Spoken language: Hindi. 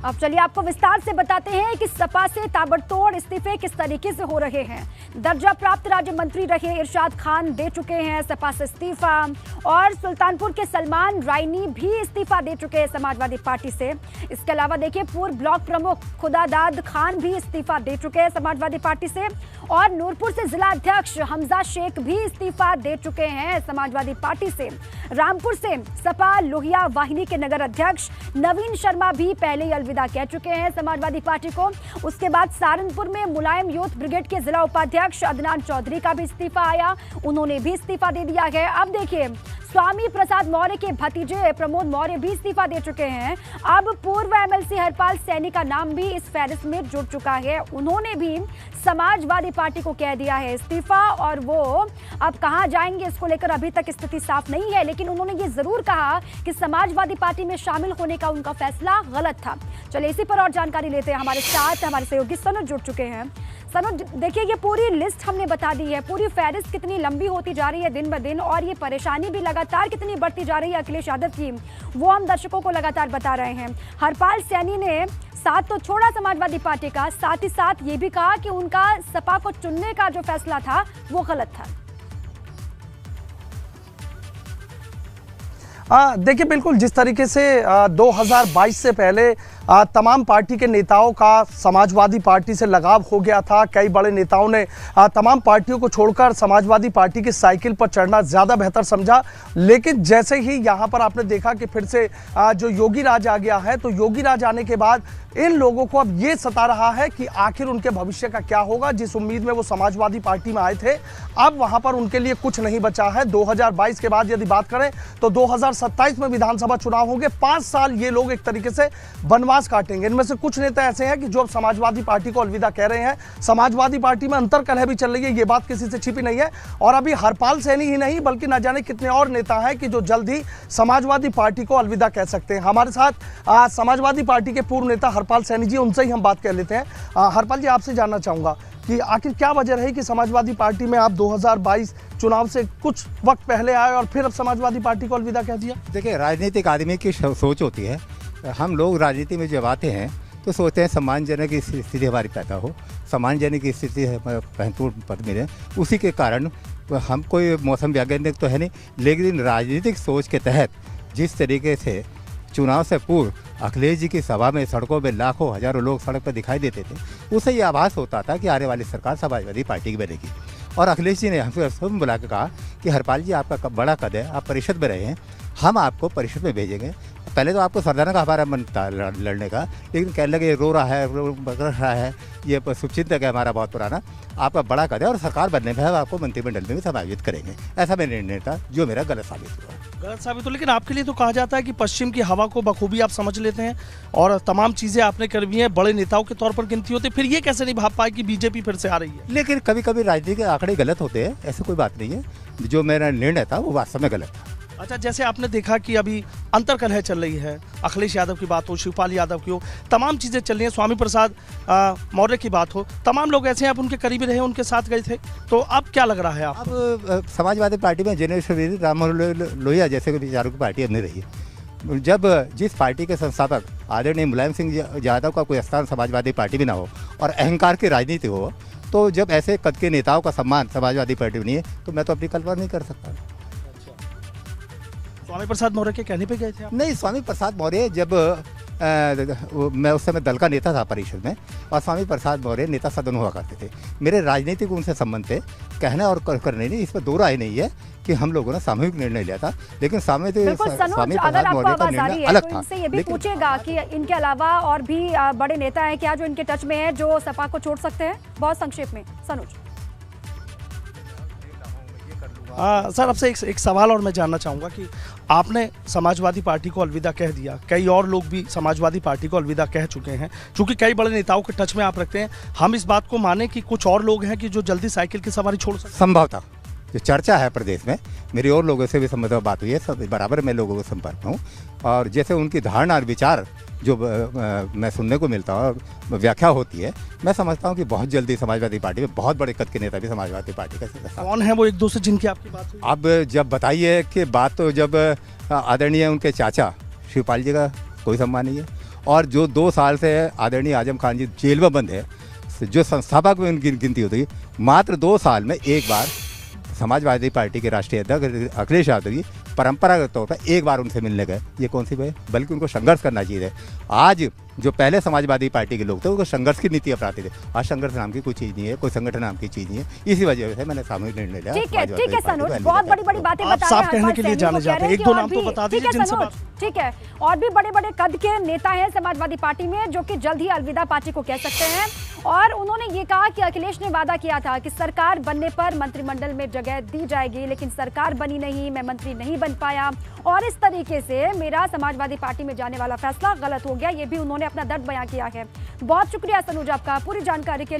अब चलिए आपको विस्तार से बताते हैं कि सपा से ताबड़तोड़ इस्तीफे किस तरीके से हो रहे हैं। दर्जा प्राप्त राज्य मंत्री रहे इरशाद खान दे चुके हैं सपा से इस्तीफा, और सुल्तानपुर के सलमान रायनी भी इस्तीफा दे चुके हैं समाजवादी पार्टी से। इसके अलावा देखिए पूर्व ब्लॉक प्रमुख खुदादाद खान भी इस्तीफा दे चुके हैं समाजवादी पार्टी से, और नूरपुर से जिला अध्यक्ष हमजा शेख भी इस्तीफा दे चुके हैं समाजवादी पार्टी से। रामपुर से सपा लोहिया वाहिनी के नगर अध्यक्ष नवीन शर्मा भी पहले ही अलविदा कह चुके हैं समाजवादी पार्टी को। उसके बाद सहारनपुर में मुलायम यूथ ब्रिगेड के जिला उपाध्यक्ष अदनान चौधरी का भी इस्तीफा आया, उन्होंने भी इस्तीफा दे दिया है। अब देखिए स्वामी प्रसाद मौर्य के भतीजे प्रमोद मौर्य भी इस्तीफा दे चुके हैं। अब पूर्व एमएलसी हरपाल सैनी का नाम भी इस फहरिस्त में जुड़ चुका है, उन्होंने भी समाजवादी पार्टी को कह दिया है इस्तीफा, और वो अब कहां जाएंगे इसको लेकर अभी तक स्थिति साफ नहीं है, लेकिन उन्होंने ये जरूर कहा कि समाजवादी पार्टी में शामिल होने का उनका फैसला गलत था। चलिए इसी पर और जानकारी लेते हैं। हमारे साथ हमारे सहयोगी सनोज जुड़ चुके हैं। सनोज देखिए ये पूरी लिस्ट हमने बता दी है, पूरी फहरिस्त कितनी लंबी होती जा रही है दिन ब दिन, और ये परेशानी भी लगातार कितनी बढ़ती जा रही है अखिलेश यादव की, वो हम दर्शकों को लगातार बता रहे हैं। हरपाल सैनी ने साथ तो छोड़ा समाजवादी पार्टी का, साथ ही साथ ये भी कहा कि उनका सपा को चुनने का जो फैसला था वो गलत था। देखिए बिल्कुल जिस तरीके से 2022 से पहले तमाम पार्टी के नेताओं का समाजवादी पार्टी से लगाव हो गया था, कई बड़े नेताओं ने तमाम पार्टियों को छोड़कर समाजवादी पार्टी की साइकिल पर चढ़ना ज़्यादा बेहतर समझा। लेकिन जैसे ही यहाँ पर आपने देखा कि फिर से जो योगी राज आ गया है, तो योगी राज आने के बाद इन लोगों को अब ये सता रहा है कि आखिर उनके भविष्य का क्या होगा। जिस उम्मीद में वो समाजवादी पार्टी में आए थे, अब वहाँ पर उनके लिए कुछ नहीं बचा है। 2022 के बाद यदि बात करें तो 2027 में विधानसभा चुनाव होंगे। 5 साल ये लोग एक तरीके से बनवास काटेंगे। इनमें से कुछ नेता ऐसे हैं कि जो अब समाजवादी पार्टी को अलविदा कह रहे हैं। समाजवादी पार्टी में अंतर कलह भी चल रही है, ये बात किसी से छिपी नहीं है। और अभी हरपाल सैनी ही नहीं बल्कि न जाने कितने और नेता हैं कि जो जल्द ही समाजवादी पार्टी को अलविदा कह सकते हैं। हमारे साथ समाजवादी पार्टी के पूर्व नेता हरपाल सैनी जी, उनसे ही हम बात कर लेते हैं। हरपाल जी, आपसे जानना चाहूंगा कि आखिर क्या वजह रही कि समाजवादी पार्टी में आप 2022 चुनाव से कुछ वक्त पहले आए और फिर अब समाजवादी पार्टी को अलविदा कह दिया? देखिए, राजनीतिक आदमी की सोच होती है। हम लोग राजनीति में जब आते हैं तो सोचते हैं सम्मानजनक स्थिति हमारी पैदा हो, सम्मानजनक स्थिति महत्वपूर्ण पद मिले। उसी के कारण हम कोई मौसम वैज्ञानिक तो है नहीं, लेकिन राजनीतिक सोच के तहत जिस तरीके से चुनाव से पूर्व अखिलेश जी की सभा में सड़कों में लाखों हजारों लोग सड़क पर दिखाई देते थे, उससे ये आभास होता था कि आने वाली सरकार समाजवादी पार्टी की बनेगी। और अखिलेश जी ने हमसे सब बुला के कहा कि हरपाल जी, आपका बड़ा कद है, आप परिषद में रहे हैं, हम आपको परिषद में भेजेंगे। पहले तो आपको सरदाना का हमारा मन था लड़ने का, लेकिन कहने लगे रो रहा है, बगड़ रहा है, ये शुभचिंतक है हमारा बहुत पुराना, आपका बड़ा कद है और सरकार बनने में हम आपको मंत्रिमंडल में भी समायोजित करेंगे। ऐसा मेरा निर्णय था, जो मेरा गलत साबित हुआ। गलत साबित हो, लेकिन आपके लिए तो कहा जाता है कि पश्चिम की हवा को बखूबी आप समझ लेते हैं और तमाम चीज़ें आपने कर भी हैं, बड़े नेताओं के तौर पर गिनती होती है, फिर ये कैसे नहीं भाप पाए कि बीजेपी फिर से आ रही है? लेकिन कभी कभी राजनीति के आंकड़े गलत होते हैं, ऐसी कोई बात नहीं है। जो मेरा निर्णय था वो वास्तव में गलत था। अच्छा, जैसे आपने देखा कि अभी अंतर कलह चल रही है, अखिलेश यादव की बात हो, शिवपाल यादव की हो, तमाम चीज़ें चल रही हैं, स्वामी प्रसाद मौर्य की बात हो, तमाम लोग ऐसे हैं, आप उनके करीबी रहे, उनके साथ गए थे, तो अब क्या लग रहा है आप? अब समाजवादी पार्टी में जिनेश्वर राम लोहिया जैसे विचारों की पार्टी अब नहीं रही। जब जिस पार्टी के संस्थापक आदरणीय मुलायम सिंह यादव का कोई स्थान समाजवादी पार्टी में ना हो और अहंकार की राजनीति हो, तो जब ऐसे कद के नेताओं का सम्मान समाजवादी पार्टी में नहीं है, तो मैं तो अपनी कल्पना नहीं कर सकता। स्वामी प्रसाद मौर्य के कहने पे गए थे आप? नहीं, स्वामी प्रसाद मौर्य जब मैं उस समय दल का नेता था परिषद में, और स्वामी प्रसाद मौर्य नेता सदन हुआ करते थे। मेरे राजनीतिक उनसे संबंध थे, कहना और करने नहीं, इस पर दो राय नहीं है कि हम लोगों ने सामूहिक निर्णय लिया था, लेकिन स्वामी प्रसाद मौर्य का निर्णय अलग था। इनसे ये भी पूछेगा कि इनके अलावा और भी बड़े नेता हैं क्या जो इनके टच में है, जो सपा को छोड़ सकते हैं? बहुत संक्षेप में सनोज। सर, आपसे एक सवाल और मैं जानना चाहूँगा कि आपने समाजवादी पार्टी को अलविदा कह दिया, कई और लोग भी समाजवादी पार्टी को अलविदा कह चुके हैं, क्योंकि कई बड़े नेताओं के टच में आप रखते हैं, हम इस बात को माने कि कुछ और लोग हैं कि जो जल्दी साइकिल की सवारी छोड़ सकते हैं? संभवतः जो चर्चा है प्रदेश में, मेरी और लोगों से भी संबंधित बात हुई है, सब बराबर मैं लोगों के संपर्क में हूँ, और जैसे उनकी धारणा और विचार जो मैं सुनने को मिलता है, व्याख्या होती है, मैं समझता हूँ कि बहुत जल्दी समाजवादी पार्टी में बहुत बड़े कद के नेता भी समाजवादी पार्टी का सदस्य। कौन है वो एक दो से जिनकी आपकी बात हुई? अब जब बताइए कि बात तो जब आदरणीय उनके चाचा शिवपाल जी का कोई सम्मान नहीं है, और जो 2 साल से आदरणीय आजम खान जी जेल में बंद है, जो संस्थापक में उनकी गिनती होती है, मात्र 2 साल में एक बार समाजवादी पार्टी के राष्ट्रीय अध्यक्ष अखिलेश यादव जी परंपरागत तौर पर एक बार उनसे मिलने गए। ये कौन सी बात है? बल्कि उनको संघर्ष करना चाहिए। आज जो पहले समाजवादी पार्टी के लोग थे उनको संघर्ष की नीति अपनाते थे। आज संघर्ष नाम की कोई चीज़ नहीं है, कोई संगठन नाम की चीज़ नहीं है। इसी वजह से मैंने सामूहिक निर्णय लिया। ठीक है सनोज, बहुत बड़ी बड़ी बातें आप बता साफ रहे हैं। कहने के लिए जाने जाते हैं, 1-2 नाम तो बता दीजिए जिनसे बात। ठीक है, और भी बड़े बड़े कद के नेता हैं समाजवादी पार्टी में जो कि जल्द ही अलविदा पार्टी को कह सकते हैं। और उन्होंने ये कहा कि अखिलेश ने वादा किया था कि सरकार बनने पर मंत्रिमंडल में जगह दी जाएगी, लेकिन सरकार बनी नहीं, मैं मंत्री नहीं बन पाया और इस तरीके से मेरा समाजवादी पार्टी में जाने वाला फैसला गलत हो गया। ये भी उन्होंने अपना दर्द बयां किया है। बहुत शुक्रिया सनोज आपका पूरी जानकारी के लिए।